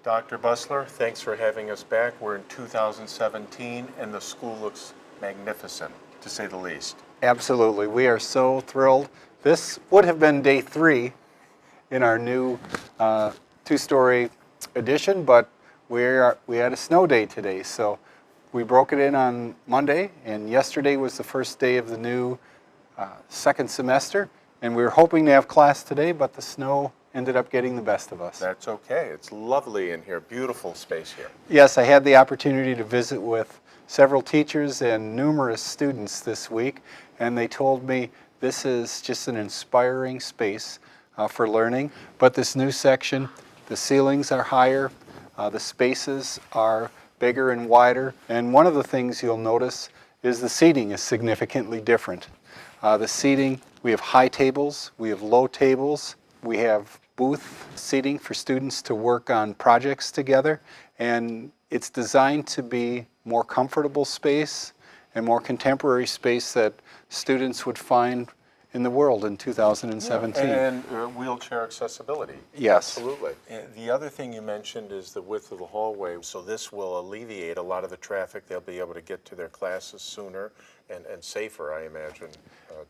Dr. Busler, thanks for having us back. We're in 2017 and the school looks magnificent, to say the least. Absolutely. We are so thrilled. This would have been day 3 in our new 2-story addition, but we had a snow day today, so we broke it in on Monday, and yesterday was the first day of the new second semester, and we were hoping to have class today, but the snow ended up getting the best of us. That's okay. It's lovely in here. Beautiful space here. Yes, I had the opportunity to visit with several teachers and numerous students this week, and they told me this is just an inspiring space for learning. But this new section, the ceilings are higher, the spaces are bigger and wider, and one of the things you'll notice is the seating is significantly different. The seating, we have high tables, we have low tables, we have booth seating for students to work on projects together, and it's designed to be more comfortable space and more contemporary space that students would find in the world in 2017. And wheelchair accessibility. Yes. Absolutely. And the other thing you mentioned is the width of the hallway, so this will alleviate a lot of the traffic. They'll be able to get to their classes sooner and safer, I imagine,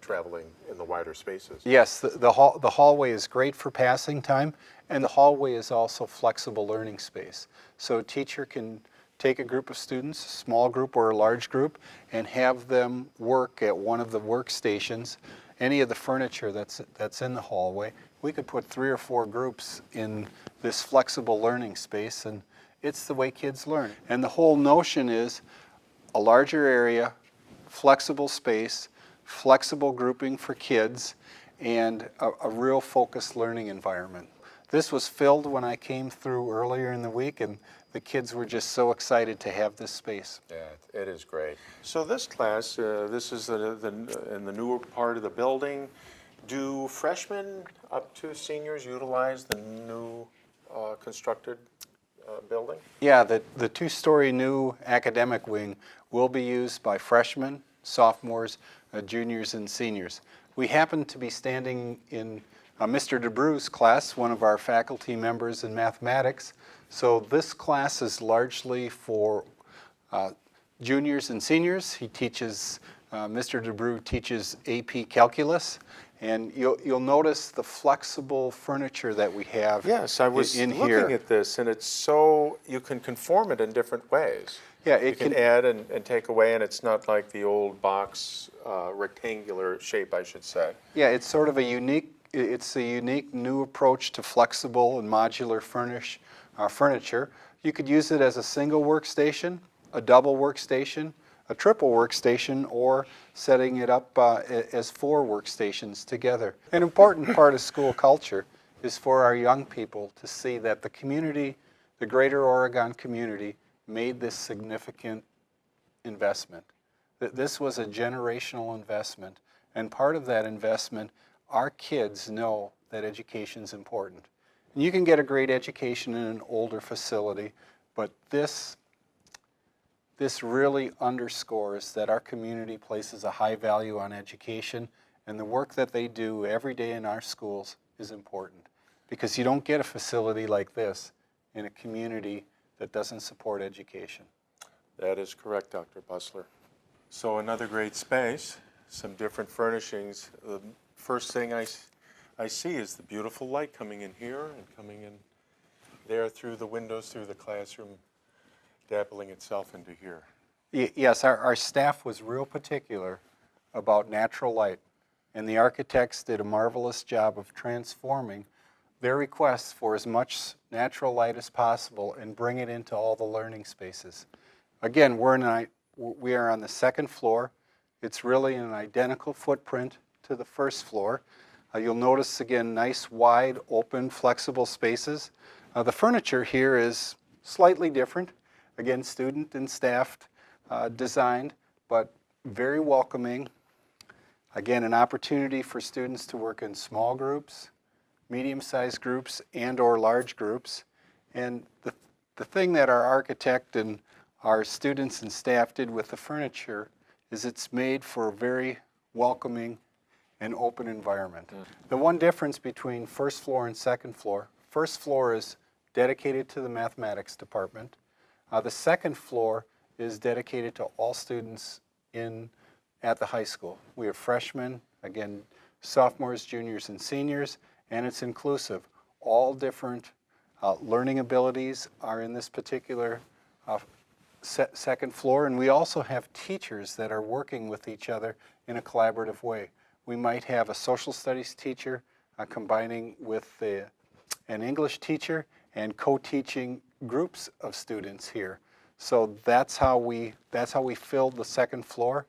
traveling in the wider spaces. Yes, the hallway is great for passing time, and the hallway is also flexible learning space. So a teacher can take a group of students, a small group or a large group, and have them work at one of the workstations. Any of the furniture that's in the hallway, we could put 3 or 4 groups in this flexible learning space, and it's the way kids learn. And the whole notion is a larger area, flexible space, flexible grouping for kids, and a real focused learning environment. This was filled when I came through earlier in the week, and the kids were just so excited to have this space. Yeah, it is great. So this class, this is in the newer part of the building. Do freshmen up to seniors utilize the new constructed building? Yeah, the 2-story new academic wing will be used by freshmen, sophomores, juniors, and seniors. We happen to be standing in Mr. DeBrew's class, one of our faculty members in mathematics. So this class is largely for juniors and seniors. He teaches, Mr. DeBrew teaches AP Calculus, and you'll notice the flexible furniture that we have. Yes, I was looking at this, and it's so, you can conform it in different ways. Yeah, you can add and take away, and it's not like the old box rectangular shape, I should say. Yeah, it's sort of a unique new approach to flexible and modular furniture. You could use it as a single workstation, a double workstation, a triple workstation, or setting it up as 4 workstations together. An important part of school culture is for our young people to see that the community, the greater Oregon community, made this significant investment. That this was a generational investment, and part of that investment, our kids know that education is important. And you can get a great education in an older facility, but this really underscores that our community places a high value on education, and the work that they do every day in our schools is important, because you don't get a facility like this in a community that doesn't support education. That is correct, Dr. Busler. So another great space, some different furnishings. The first thing I see is the beautiful light coming in here and coming in there through the windows, through the classroom, dappling itself into here. Yes, our staff was real particular about natural light, and the architects did a marvelous job of transforming their requests for as much natural light as possible and bring it into all the learning spaces. Again, we are on the 2nd floor. It's really an identical footprint to the 1st floor. You'll notice, again, nice, wide, open, flexible spaces. The furniture here is slightly different. Again, student and staff designed, but very welcoming. Again, an opportunity for students to work in small groups, medium-sized groups, and or large groups. And the thing that our architect and our students and staff did with the furniture is it's made for a very welcoming and open environment. The one difference between 1st floor and 2nd floor, 1st floor is dedicated to the mathematics department. The second floor is dedicated to all students at the high school. We have freshmen, again, sophomores, juniors, and seniors, and it's inclusive. All different learning abilities are in this particular second floor, and we also have teachers that are working with each other in a collaborative way. We might have a social studies teacher combining with an English teacher and co-teaching groups of students here. So that's how we filled the second floor.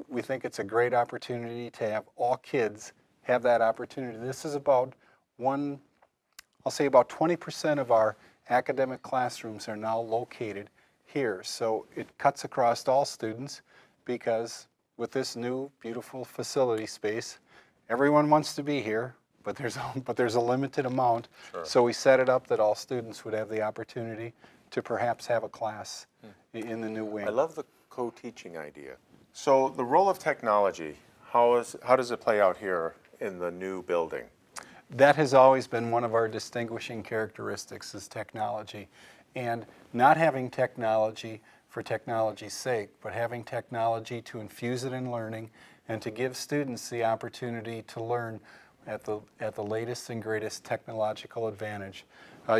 We think it's a great opportunity to have all kids have that opportunity. This is about I'll say about 20% of our academic classrooms are now located here. So it cuts across all students because with this new beautiful facility space, everyone wants to be here, but there's a limited amount. Sure. So we set it up that all students would have the opportunity to perhaps have a class in the new wing. I love the co-teaching idea. So the role of technology, how does it play out here in the new building? That has always been one of our distinguishing characteristics is technology. And not having technology for technology's sake, but having technology to infuse it in learning and to give students the opportunity to learn at the latest and greatest technological advantage.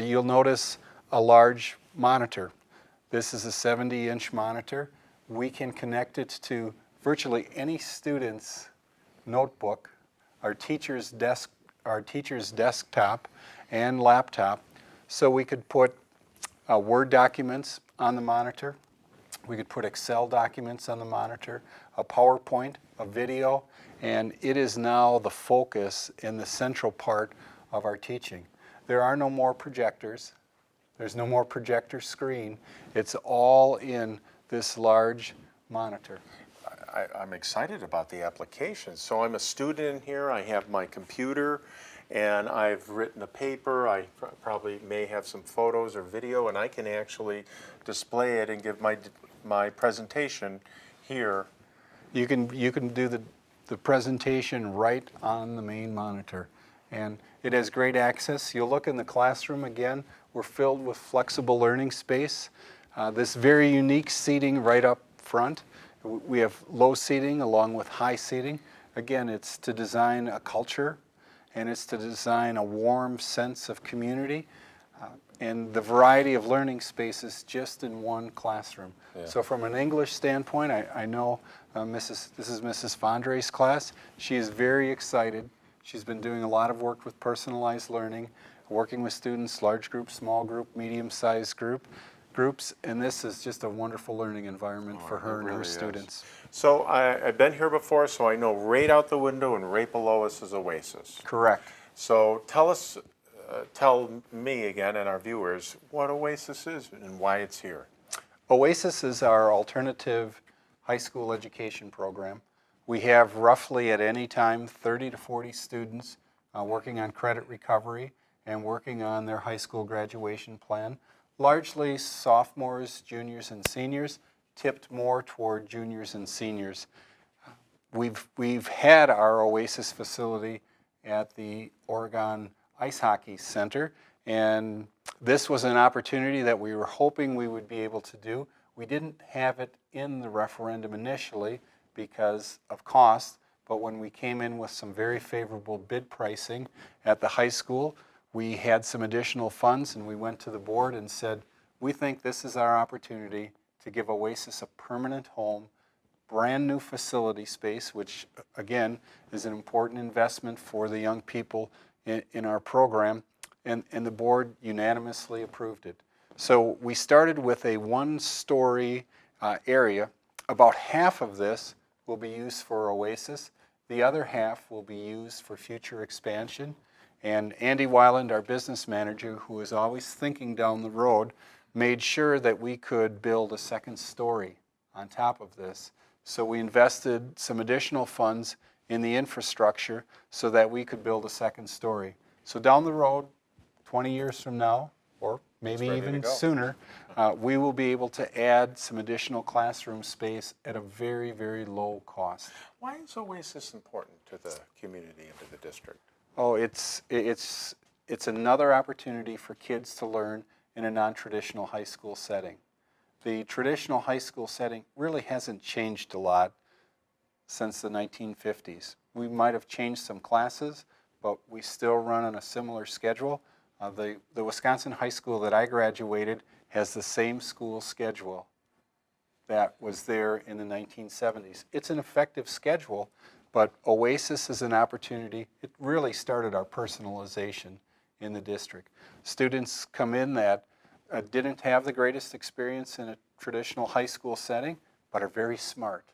You'll notice a large monitor. This is a 70-inch monitor. We can connect it to virtually any student's notebook, our teacher's desktop and laptop. So we could put Word documents on the monitor. We could put Excel documents on the monitor, a PowerPoint, a video, and it is now the focus and the central part of our teaching. There are no more projectors. There's no more projector screen. It's all in this large monitor. I'm excited about the application. So I'm a student in here, I have my computer, and I've written a paper, I probably may have some photos or video, and I can actually display it and give my presentation here. You can do the presentation right on the main monitor. And it has great access. You'll look in the classroom again, we're filled with flexible learning space. This very unique seating right up front. We have low seating along with high seating. Again, it's to design a culture and it's to design a warm sense of community and the variety of learning spaces just in one classroom. Yeah. So from an English standpoint, I know this is Mrs. Fondre's class. She is very excited. She's been doing a lot of work with personalized learning, working with students, large group, small group, medium-sized groups, and this is just a wonderful learning environment for her and her students. So I've been here before, so I know right out the window and right below us is Oasis. Correct. So tell me again and our viewers what Oasis is and why it's here. Oasis is our alternative high school education program. We have roughly at any time 30 to 40 students working on credit recovery and working on their high school graduation plan. Largely sophomores, juniors, and seniors, tipped more toward juniors and seniors. We've had our Oasis facility at the Oregon Ice Hockey Center, and this was an opportunity that we were hoping we would be able to do. We didn't have it in the referendum initially because of cost, but when we came in with some very favorable bid pricing at the high school, we had some additional funds and we went to the board and said, we think this is our opportunity to give Oasis a permanent home, brand new facility space, which again is an important investment for the young people in our program, and the board unanimously approved it. So we started with a one-story area. About half of this will be used for Oasis. The other half will be used for future expansion. And Andy Weiland, our business manager, who is always thinking down the road, made sure that we could build a second story on top of this. So we invested some additional funds in the infrastructure so that we could build a second story. So down the road, 20 years from now, or maybe even sooner, we will be able to add some additional classroom space at a very, very low cost. Why is Oasis important to the community and to the district? Oh, it's it's another opportunity for kids to learn in a non-traditional high school setting. The traditional high school setting really hasn't changed a lot since the 1950s. We might have changed some classes, but we still run on a similar schedule. The Wisconsin high school that I graduated has the same school schedule that was there in the 1970s. It's an effective schedule, but Oasis is an opportunity. It really started our personalization in the district. Students come in that didn't have the greatest experience in a traditional high school setting, but are very smart.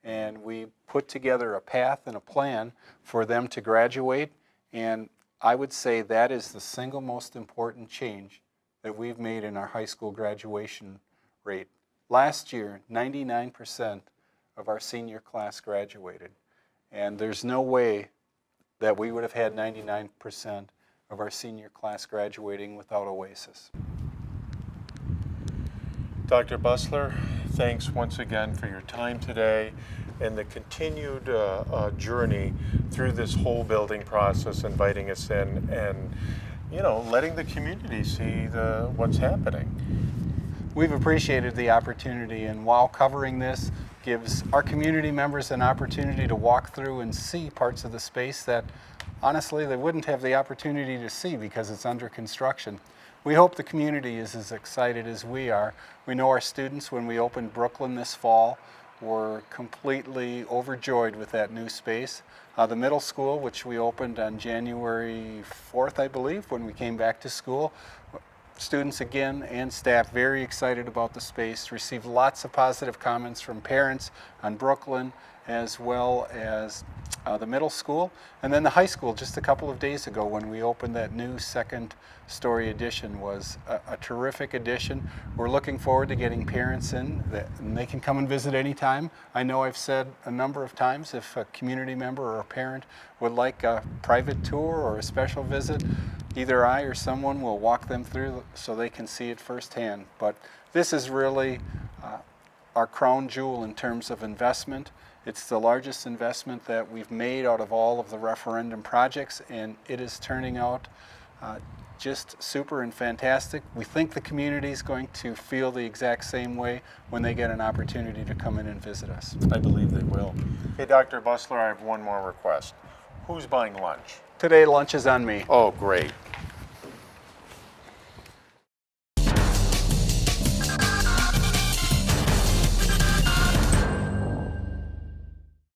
And we put together a path and a plan for them to graduate, and I would say that is the single most important change that we've made in our high school graduation rate. Last year, 99% of our senior class graduated, and there's no way that we would have had 99% of our senior class graduating without Oasis. Dr. Busler, thanks once again for your time today and the continued journey through this whole building process, inviting us in and, letting the community see what's happening. We've appreciated the opportunity, and while covering this gives our community members an opportunity to walk through and see parts of the space that honestly they wouldn't have the opportunity to see because it's under construction. We hope the community is as excited as we are. We know our students, when we opened Brooklyn this fall, were completely overjoyed with that new space. The middle school, which we opened on January 4th, I believe, when we came back to school, students again and staff very excited about the space, received lots of positive comments from parents on Brooklyn as well as the middle school. And then the high school just a couple of days ago when we opened that new second-story addition was a terrific addition. We're looking forward to getting parents in, and they can come and visit anytime. I know I've said a number of times if a community member or a parent would like a private tour or a special visit, either I or someone will walk them through so they can see it firsthand. But this is really our crown jewel in terms of investment. It's the largest investment that we've made out of all of the referendum projects, and it is turning out just super and fantastic. We think the community is going to feel the exact same way when they get an opportunity to come in and visit us. I believe they will. Hey, Dr. Busler, I have one more request. Who's buying lunch? Today, lunch is on me. Oh, great.